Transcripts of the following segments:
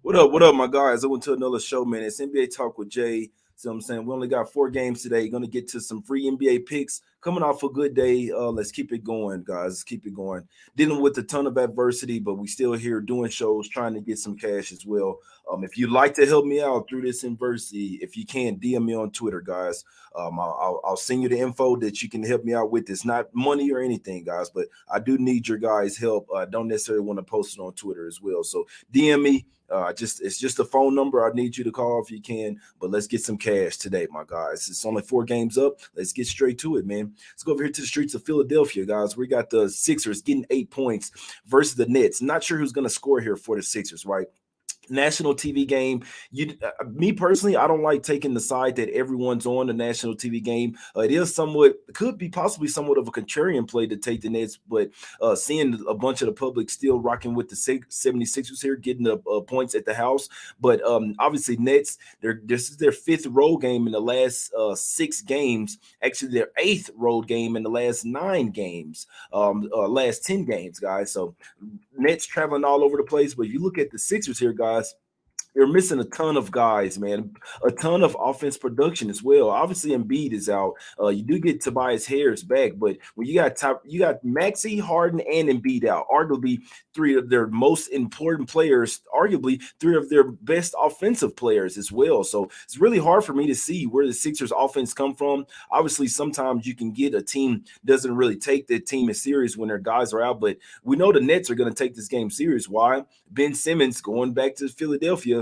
What up? What up, my guys? I went to another show, man. It's NBA Talk with Jay. So I'm saying we only got 4 games today. Going to get to some free NBA picks. Coming off a good day. Let's keep it going, guys. Let's keep it going. Dealing with a ton of adversity, but we still here doing shows, trying to get some cash as well. If you'd like to help me out through this adversity, if you can, DM me on Twitter, guys. I'll send you the info that you can help me out with. It's not money or anything, guys, but I do need your guys' help. I don't necessarily want to post it on Twitter as well. So DM me. It's just a phone number. I need you to call if you can. But let's get some cash today, my guys. It's only 4 games up. Let's get straight to it, man. Let's go over here to the streets of Philadelphia, guys. We got the Sixers getting 8 points versus the Nets. Not sure who's going to score here for the Sixers, right? National TV game. Me personally, I don't like taking the side that everyone's on the national TV game. It is somewhat, could be possibly somewhat of a contrarian play to take the Nets, but seeing a bunch of the public still rocking with the 76ers here, getting the points at the house. But obviously, Nets, this is their 5th road game in the last 6 games. Actually, their 8th road game in the last 9 games, last 10 games, guys. So Nets traveling all over the place. But if you look at the Sixers here, guys, you're missing a ton of guys, man. A ton of offense production as well. Obviously, Embiid is out. You do get Tobias Harris back, but when you got Maxey, Harden, and Embiid out, arguably 3 of their most important players, arguably 3 of their best offensive players as well. So it's really hard for me to see where the Sixers offense come from. Obviously, sometimes you can get a team doesn't really take the team as serious when their guys are out, but we know the Nets are going to take this game serious. Why? Ben Simmons going back to Philadelphia,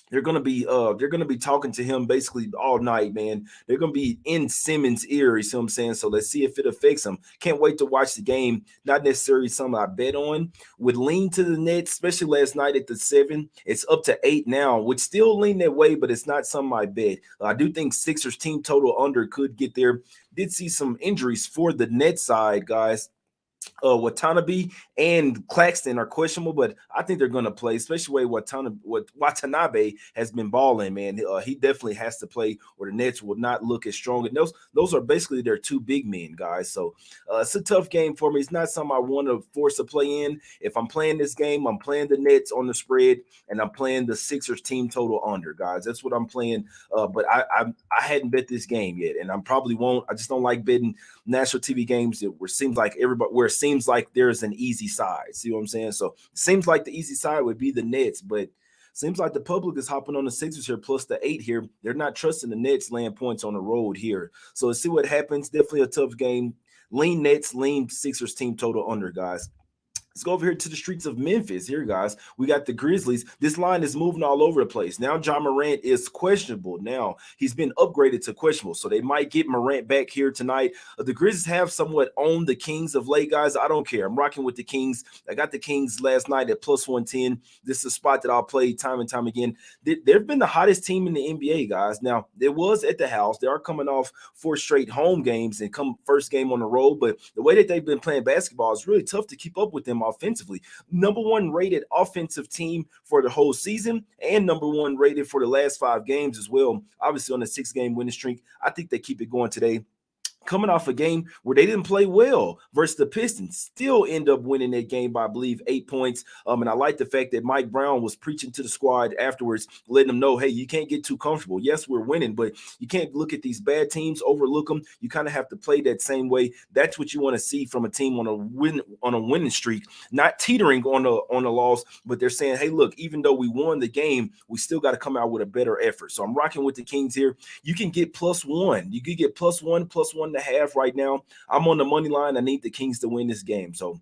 they're gonna be talking to him basically all night, man. They're gonna be in Simmons' ear, you see what I'm saying? So let's see if it affects him. Can't wait to watch the game. Not necessarily something I bet on. Would lean to the Nets, especially last night at the 7. It's up to 8 now. Would still lean that way, but it's not something I bet. I do think Sixers team total under could get there. Did see some injuries for the net side, guys. Watanabe and Claxton are questionable, but I think they're going to play, especially the way Watanabe has been balling, man. He definitely has to play, or the Nets will not look as strong. And those are basically their 2 big men, guys. So it's a tough game for me. It's not something I want to force to play in. If I'm playing this game, I'm playing the Nets on the spread, and I'm playing the Sixers team total under, guys. That's what I'm playing. But I hadn't bet this game yet, and I probably won't. I just don't like betting national TV games where it seems like there's an easy side. See what I'm saying? So it seems like the easy side would be the Nets, but seems like the public is hopping on the Sixers here plus the 8 here. They're not trusting the Nets laying points on the road here. So let's see what happens. Definitely a tough game. Lean Nets, lean Sixers team total under, guys. Let's go over here to the streets of Memphis. Here, guys, we got the Grizzlies. This line is moving all over the place. Now, John Morant is questionable. Now, he's been upgraded to questionable, so they might get Morant back here tonight. The Grizzlies have somewhat owned the Kings of late, guys. I don't care. I'm rocking with the Kings. I got the Kings last night at plus 110. This is a spot that I'll play time and time again. They've been the hottest team in the NBA, guys. Now, it was at the house. They are coming off 4 straight home games and come first game on the road, but the way that they've been playing basketball is really tough to keep up with them offensively. Number 1 rated offensive team for the whole season and number 1 rated for the last 5 games as well. Obviously on a 6-game winning streak. I think they keep it going today. Coming off a game where they didn't play well versus the Pistons, still end up winning that game by, I believe, 8 points. And I like the fact that Mike Brown was preaching to the squad afterwards, letting them know, hey, you can't get too comfortable. Yes, we're winning, but you can't look at these bad teams, overlook them. You kind of have to play that same way. That's what you want to see from a team on a winning streak, not teetering on a loss, but they're saying, hey, look, even though we won the game, we still got to come out with a better effort. So I'm rocking with the Kings here. You can get +1. You could get +1, +1.5 right now. I'm on the money line. I need the Kings to win this game. So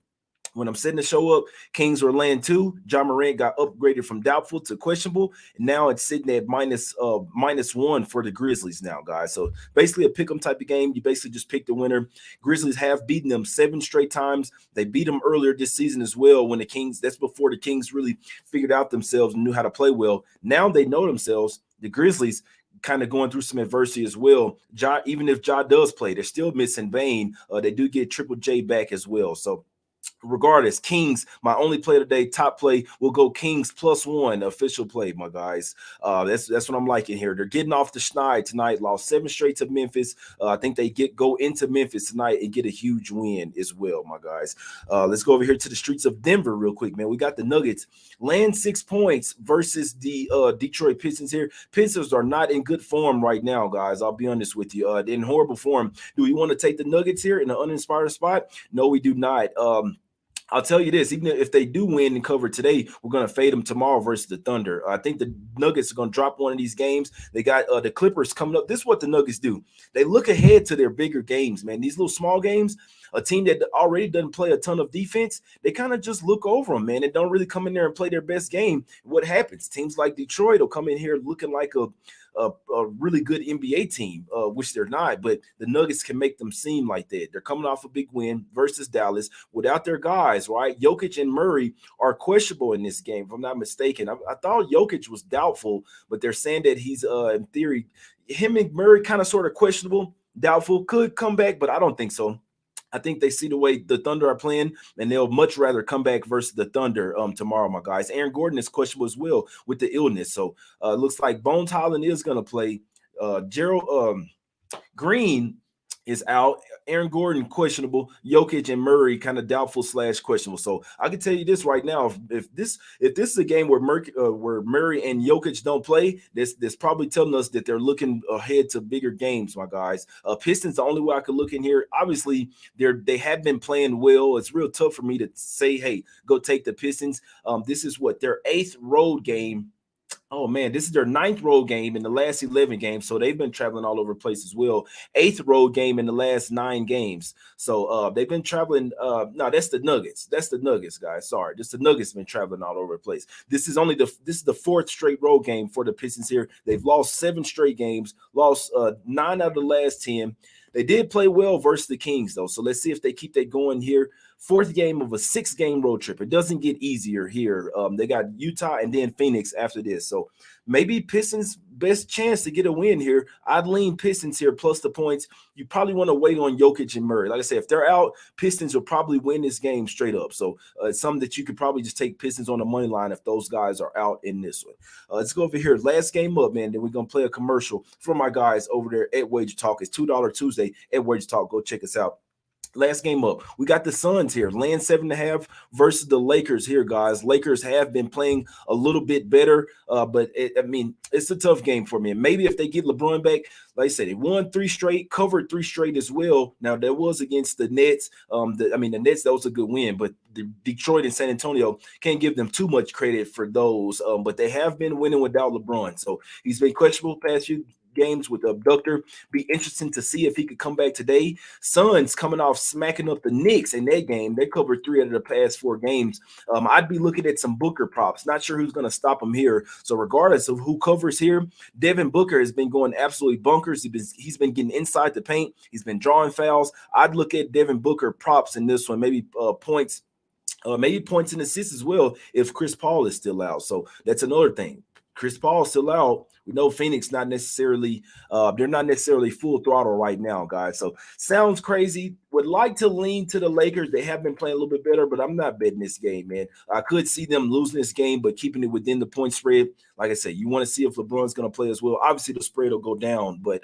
when I'm setting the show up, Kings were laying 2. John Morant got upgraded from doubtful to questionable. And now it's sitting at -1 for the Grizzlies now, guys. So basically a pick 'em type of game. You basically just pick the winner. Grizzlies have beaten them 7 straight times. They beat them earlier this season as well when the Kings, that's before the Kings really figured out themselves and knew how to play well. Now they know themselves. The Grizzlies kind of going through some adversity as well. Ja, even if Ja does play, they're still missing Bane. They do get Triple J back as well. So regardless, Kings, my only play today, top play will go Kings +1 official play, my guys. That's what I'm liking here. They're getting off the schneid tonight, lost 7 straight to Memphis. I think they go into Memphis tonight and get a huge win as well, my guys. Let's go over here to the streets of Denver real quick, man. We got the Nuggets land 6 points versus the Detroit Pistons here. Pistons are not in good form right now, guys. I'll be honest with you. They're in horrible form. Do we want to take the Nuggets here in an uninspired spot? No, we do not. I'll tell you this, even if they do win and cover today, we're going to fade them tomorrow versus the Thunder. I think the Nuggets are going to drop one of these games. They got the Clippers coming up. This is what the Nuggets do. They look ahead to their bigger games, man. These little small games, a team that already doesn't play a ton of defense, they kind of just look over them, man, and don't really come in there and play their best game. What happens? Teams like Detroit will come in here looking like a really good NBA team, which they're not, but the Nuggets can make them seem like that. They're coming off a big win versus Dallas without their guys, right? Jokic and Murray are questionable in this game, if I'm not mistaken. I thought Jokic was doubtful, but they're saying that he's, in theory, him and Murray kind of sort of questionable, doubtful, could come back, but I don't think so. I think they see the way the Thunder are playing, and they'll much rather come back versus the Thunder tomorrow, my guys. Aaron Gordon is questionable as well with the illness. So it looks like Bones Holland is going to play. Gerald Green is out. Aaron Gordon questionable. Jokic and Murray kind of doubtful / questionable. So I can tell you this right now: if this is a game where Murray and Jokic don't play, this probably telling us that they're looking ahead to bigger games, my guys. Pistons, the only way I could look in here. Obviously, they have been playing well. It's real tough for me to say, hey, go take the Pistons. This is what their 8th road game. Oh, man, this is their 9th road game in the last 11 games, so they've been traveling all over the place as well. 8th road game in the last 9 games. So they've been traveling. No, that's the Nuggets. That's the Nuggets, guys. Sorry. Just the Nuggets been traveling all over the place. This is the 4th straight road game for the Pistons here. They've lost 7 straight games, lost 9 out of the last 10. They did play well versus the Kings, though. So let's see if they keep that going here. 4th game of a 6-game road trip. It doesn't get easier here. They got Utah and then Phoenix after this. So maybe Pistons' best chance to get a win here. I'd lean Pistons here plus the points. You probably want to wait on Jokic and Murray. Like I said, if they're out, Pistons will probably win this game straight up. So it's something that you could probably just take Pistons on the money line if those guys are out in this one. Let's go over here. Last game up, man. Then we're going to play a commercial from my guys over there at Wager Talk. It's $2 Tuesday at Wager Talk. Go check us out. Last game up, we got the Suns here, laying 7.5 versus the Lakers here, guys. Lakers have been playing a little bit better, but it's a tough game for me. And maybe if they get LeBron back, like I said, they won 3 straight, covered 3 straight as well. Now, that was against the Nets. The Nets, that was a good win, but the Detroit and San Antonio can't give them too much credit for those, but they have been winning without LeBron. So he's been questionable past few games with the abductor. Be interesting to see if he could come back today. Suns coming off smacking up the Knicks in that game. They covered 3 out of the past 4 games. I'd be looking at some Booker props. Not sure who's going to stop him here. So regardless of who covers here, Devin Booker has been going absolutely bunkers. He's been getting inside the paint. He's been drawing fouls. I'd look at Devin Booker props in this one, maybe points. Maybe points and assists as well if Chris Paul is still out. So that's another thing. Chris Paul still out. We know Phoenix they're not necessarily full throttle right now, guys. So sounds crazy. Would like to lean to the Lakers. They have been playing a little bit better, but I'm not betting this game, man. I could see them losing this game, but keeping it within the point spread. Like I said, you want to see if LeBron's going to play as well. Obviously, the spread will go down, but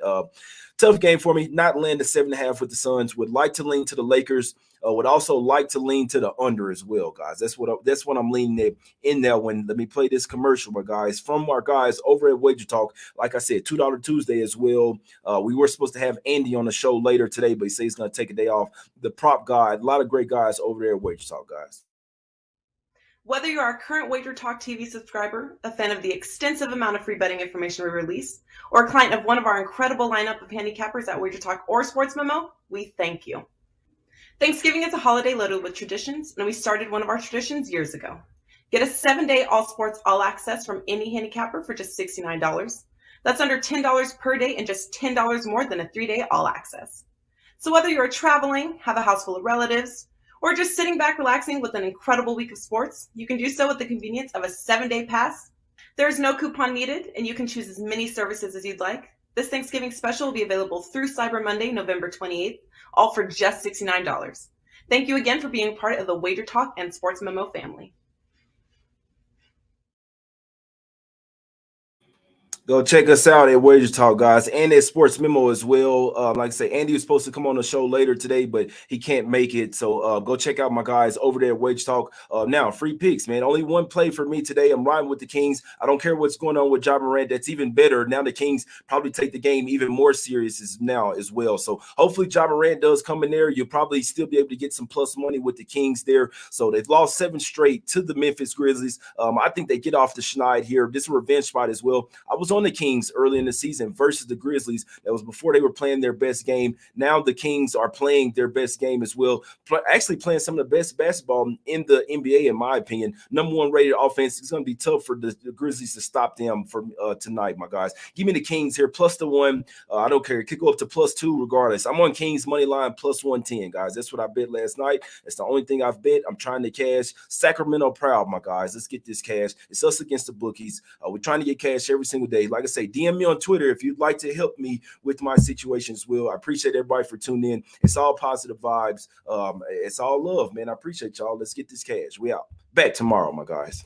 tough game for me. Not land the 7.5 with the Suns. Would like to lean to the Lakers. Would also like to lean to the under as well, guys. That's what I'm leaning at in there. When let me play this commercial, my guys, from our guys over at Wager Talk. Like I said, $2 Tuesday as well. We were supposed to have Andy on the show later today, but he said he's going to take a day off. The prop guy, a lot of great guys over there at Wager Talk, guys. Whether you're a current Wager Talk TV subscriber, a fan of the extensive amount of free betting information we release, or a client of one of our incredible lineup of handicappers at Wager Talk or Sports Memo, we thank you. Thanksgiving is a holiday loaded with traditions, and we started one of our traditions years ago. Get a 7-day all sports, all access from any handicapper for just $69. That's under $10 per day and just $10 more than a 3-day all access. So whether you're traveling, have a house full of relatives, or just sitting back relaxing with an incredible week of sports, you can do so with the convenience of a 7-day pass. There is no coupon needed, and you can choose as many services as you'd like. This Thanksgiving special will be available through Cyber Monday, November 28th, all for just $69. Thank you again for being part of the Wager Talk and Sports Memo family. Go check us out at Wager Talk, guys, and at Sports Memo as well. Like I say, Andy was supposed to come on the show later today, but he can't make it. So go check out my guys over there at Wager Talk. Now, free picks, man. Only one play for me today. I'm riding with the Kings. I don't care what's going on with Ja Morant. That's even better. Now the Kings probably take the game even more serious now as well. So hopefully Ja Morant does come in there. You'll probably still be able to get some plus money with the Kings there. So they've lost 7 straight to the Memphis Grizzlies. I think they get off the schneid here. This is a revenge spot as well. I was on the Kings early in the season versus the Grizzlies. That was before they were playing their best game. Now the Kings are playing their best game as well. Actually playing some of the best basketball in the NBA, in my opinion. Number 1 rated offense. It's going to be tough for the Grizzlies to stop them for tonight, my guys. Give me the Kings here, plus the 1. I don't care. It could go up to plus 2 regardless. I'm on Kings money line plus 110, guys. That's what I bet last night. That's the only thing I've bet. I'm trying to cash Sacramento proud, my guys. Let's get this cash. It's us against the bookies. We're trying to get cash every single day. Like I say, DM me on Twitter if you'd like to help me with my situations. I appreciate everybody for tuning in. It's all positive vibes. It's all love, man. I appreciate y'all. Let's get this cash. We out. Back tomorrow, my guys.